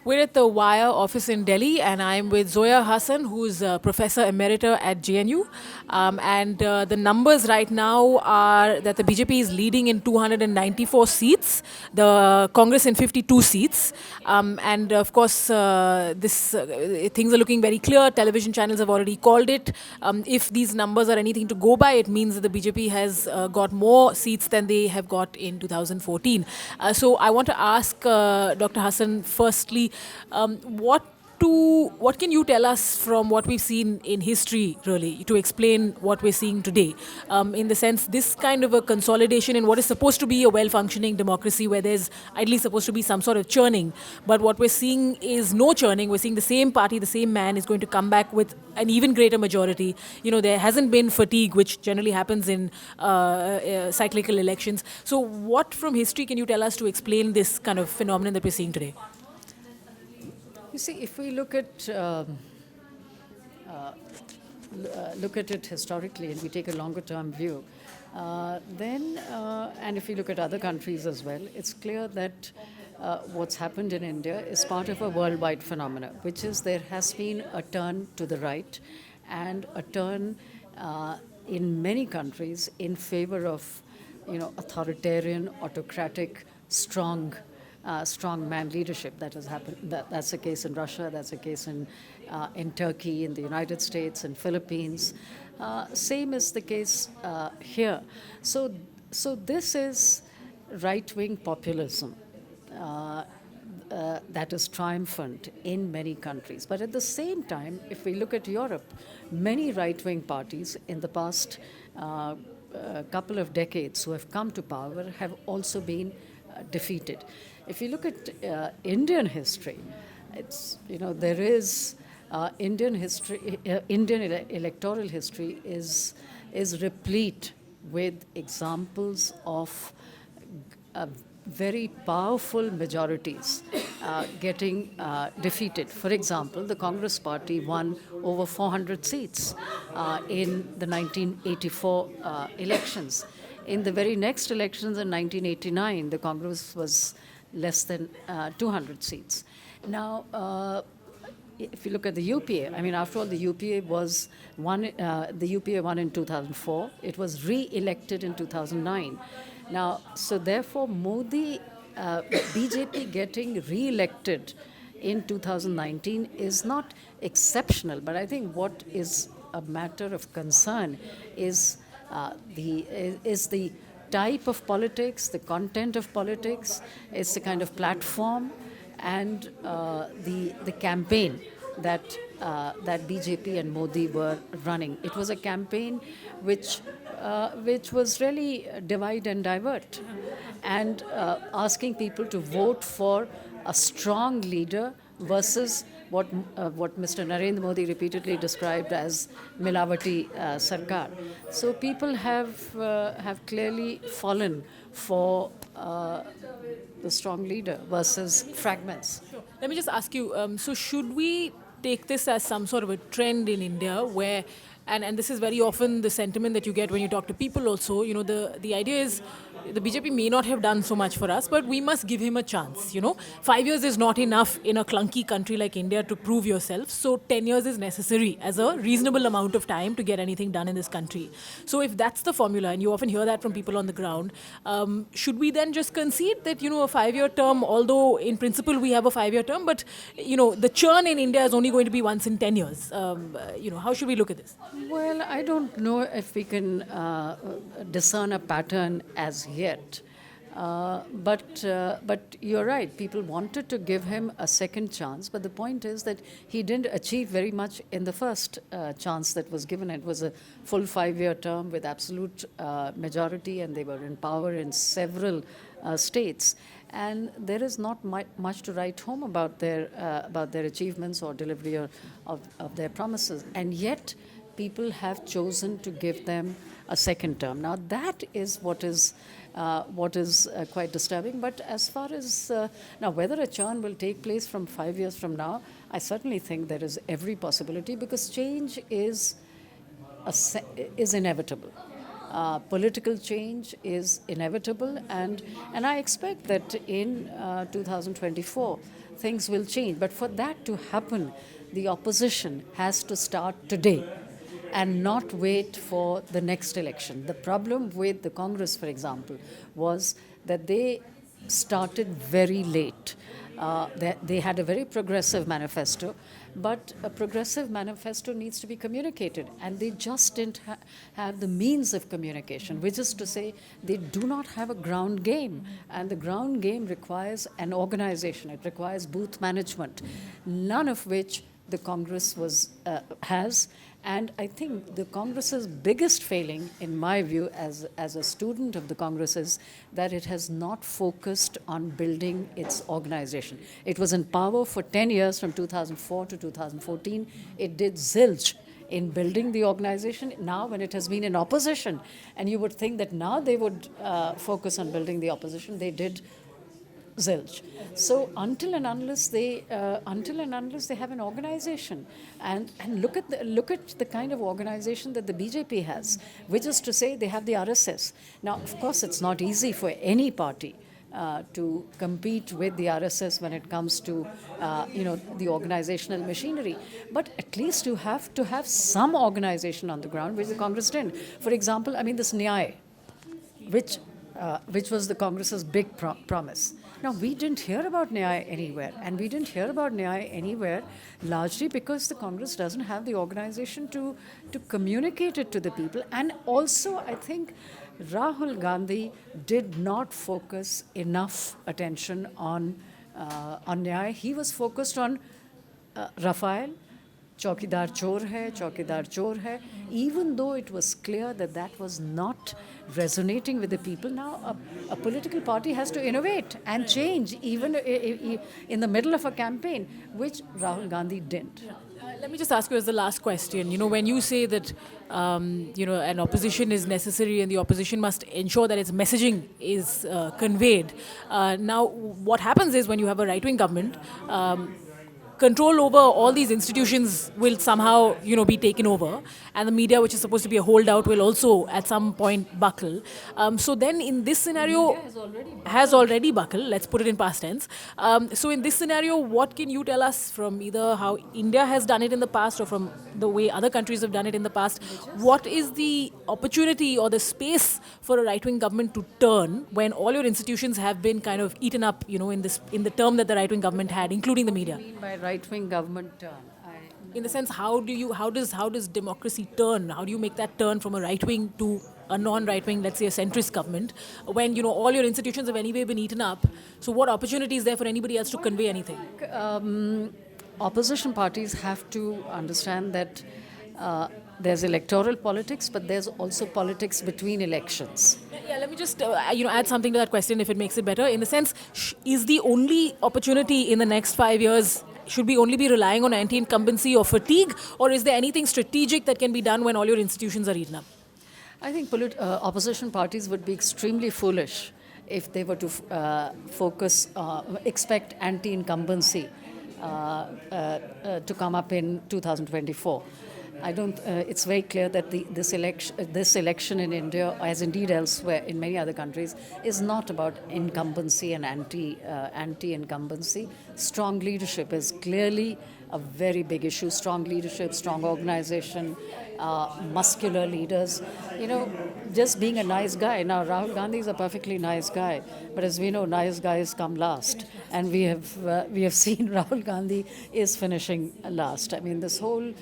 We're at the Wire office in Delhi, and I'm with Zoya Hasan, who's a professor emerita at JNU. And the numbers right now are that the BJP is leading in 294 seats, the Congress in 52 seats. And of course, things are looking very clear. Television channels have already called it. If these numbers are anything to go by, it means that the BJP has got more seats than they have got in 2014. So I want to ask Dr. Hassan firstly, what can you tell us from what we've seen in history, really, to explain what we're seeing today? In the sense, this kind of a consolidation in what is supposed to be a well-functioning democracy, where there's ideally supposed to be some sort of churning, but what we're seeing is no churning. We're seeing the same party, the same man is going to come back with an even greater majority. There hasn't been fatigue, which generally happens in cyclical elections. So, what from history can you tell us to explain this kind of phenomenon that we're seeing today? You see, if we look at it historically and we take a longer term view, and if we look at other countries as well, it's clear that what's happened in India is part of a worldwide phenomena, which is there has been a turn to the right and a turn in many countries in favor of, authoritarian, autocratic, strong man leadership. That has happened. That's the case in Russia. That's the case in Turkey, in the United States, in Philippines. Same is the case here. So this is right-wing populism that is triumphant in many countries. But at the same time, if we look at Europe, many right-wing parties in the past couple of decades who have come to power have also been defeated. If you look at Indian history, there is Indian history. Indian electoral history is replete with examples of very powerful majorities getting defeated. For example, the Congress party won over 400 seats in the 1984 elections. In the very next elections in 1989, the Congress was less than 200 seats. Now, if you look at the UPA, after all, the UPA won in 2004. It was re-elected in 2009. Now, so therefore, BJP getting re-elected in 2019 is not exceptional. But I think what is a matter of concern is the type of politics, the content of politics, it's the kind of platform and the campaign that BJP and Modi were running. It was a campaign which was really divide and divert, and asking people to vote for a strong leader versus what Mr. Narendra Modi repeatedly described as Milavati Sarkar. So people have clearly fallen for the strong leader versus fragments. Sure. Let me just ask you, so should we take this as some sort of a trend in India where, and this is very often the sentiment that you get when you talk to people also, the idea is the BJP may not have done so much for us, but we must give him a chance. 5 years is not enough in a clunky country like India to prove yourself. So 10 years is necessary as a reasonable amount of time to get anything done in this country. So if that's the formula, and you often hear that from people on the ground, should we then just concede that, a 5-year term, although in principle we have a 5-year term, but, the churn in India is only going to be once in 10 years. How should we look at this? Well, I don't know if we can discern a pattern as yet. But you're right. People wanted to give him a second chance. But the point is that he didn't achieve very much in the first chance that was given. It was a full 5-year term with absolute majority, and they were in power in several states. And there is not much to write home about their achievements or delivery of their promises. And yet, people have chosen to give them a second term. Now, that is what is quite disturbing. But as far as now, whether a churn will take place from 5 years from now, I certainly think there is every possibility, because change is inevitable. Political change is inevitable, and I expect that in 2024, things will change. But for that to happen, the opposition has to start today and not wait for the next election. The problem with the Congress, for example, was that they started very late. They had a very progressive manifesto, but a progressive manifesto needs to be communicated, and they just didn't have the means of communication, which is to say, they do not have a ground game, and the ground game requires an organization, it requires booth management, none of which the Congress has. And I think the Congress's biggest failing, in my view, as a student of the Congress, is that it has not focused on building its organization. It was in power for 10 years, from 2004 to 2014. It did zilch in building the organization. Now, when it has been in opposition, and you would think that now they would focus on building the opposition, they did zilch. So until and unless they have an organization, and look at the kind of organization that the BJP has, which is to say, they have the RSS. Now, of course, it's not easy for any party to compete with the RSS when it comes to the organizational machinery. But at least you have to have some organization on the ground, which the Congress didn't. For example, I mean, this Nyay, which was the Congress's big promise. Now, we didn't hear about Nyay anywhere, and we didn't hear about Nyay anywhere largely because the Congress doesn't have the organization to communicate it to the people. And also, I think Rahul Gandhi did not focus enough attention on Nyay. He was focused on Rafael, Chaukidar chor hai, even though it was clear that that was not resonating with the people. Now, a political party has to innovate and change, even in the middle of a campaign, which Rahul Gandhi didn't. Let me just ask you as the last question. When you say that, an opposition is necessary and the opposition must ensure that its messaging is conveyed. Now, what happens is when you have a right-wing government, control over all these institutions will somehow, be taken over, and the media, which is supposed to be a holdout, will also at some point buckle. So then, in this scenario, has already buckled. Let's put it in past tense. So in this scenario, what can you tell us from either how India has done it in the past or from the way other countries have done it in the past? What is the opportunity or the space for a right-wing government to turn when all your institutions have been kind of eaten up, in the term that the right-wing government had, including the media? Right-wing government turn. In the sense, how does democracy turn? How do you make that turn from a right-wing to a non-right-wing, let's say a centrist government, when all your institutions have anyway been eaten up? So what opportunity is there for anybody else to convey anything? Opposition parties have to understand that there's electoral politics, but there's also politics between elections. Yeah, let me just add something to that question if it makes it better. In the sense, is the only opportunity in the next 5 years, should we only be relying on anti-incumbency or fatigue, or is there anything strategic that can be done when all your institutions are eaten up? I think opposition parties would be extremely foolish if they were to expect anti-incumbency to come up in 2024. I don't. It's very clear that this election in India, as indeed elsewhere in many other countries, is not about incumbency and anti-incumbency. Strong leadership is clearly a very big issue. Strong leadership, strong organization, muscular leaders. Just being a nice guy. Now, Rahul Gandhi is a perfectly nice guy, but as we know, nice guys come last, and we have seen Rahul Gandhi is finishing last. I mean, this whole.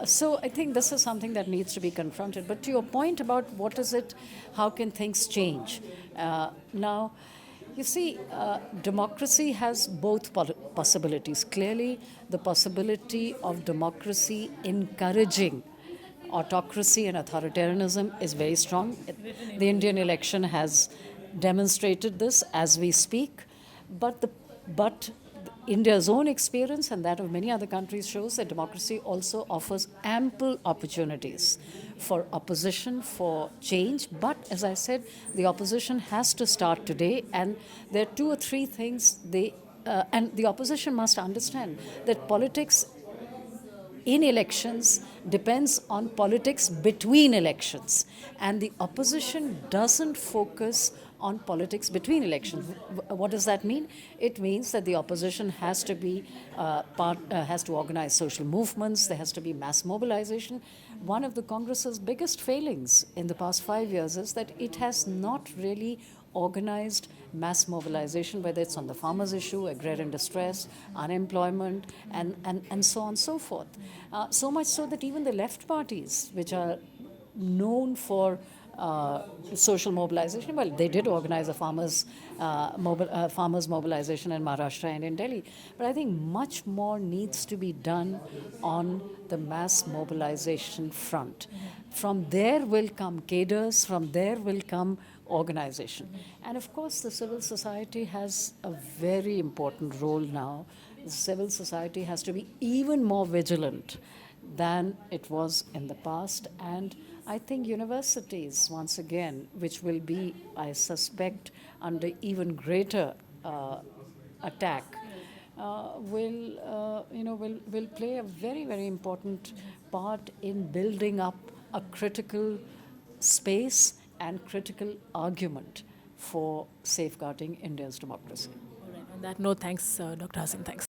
So I think this is something that needs to be confronted. But to your point about what is it, how can things change? Now, you see, democracy has both possibilities. Clearly, the possibility of democracy encouraging autocracy and authoritarianism is very strong. The Indian election has demonstrated this as we speak. But India's own experience and that of many other countries shows that democracy also offers ample opportunities for opposition, for change. But as I said, the opposition has to start today, and there are 2 or 3 things and the opposition must understand that politics in elections depends on politics between elections, and the opposition doesn't focus on politics between elections. What does that mean? It means that the opposition has to be has to organize social movements. There has to be mass mobilization. One of the Congress's biggest failings in the past 5 years is that it has not really organized mass mobilization, whether it's on the farmers' issue, agrarian distress, unemployment, and so on and so forth. So much so that even the left parties, which are known for social mobilization. Well, they did organize a farmers mobilization in Maharashtra and in Delhi. But I think much more needs to be done on the mass mobilization front. From there will come cadres, from there will come organization. And of course, the civil society has a very important role now. The civil society has to be even more vigilant than it was in the past. And I think universities, once again, which will be, I suspect, under even greater attack, will play a very, very important part in building up a critical space and critical argument for safeguarding India's democracy. All right. On that note, thanks, Dr. Hasan. Thanks.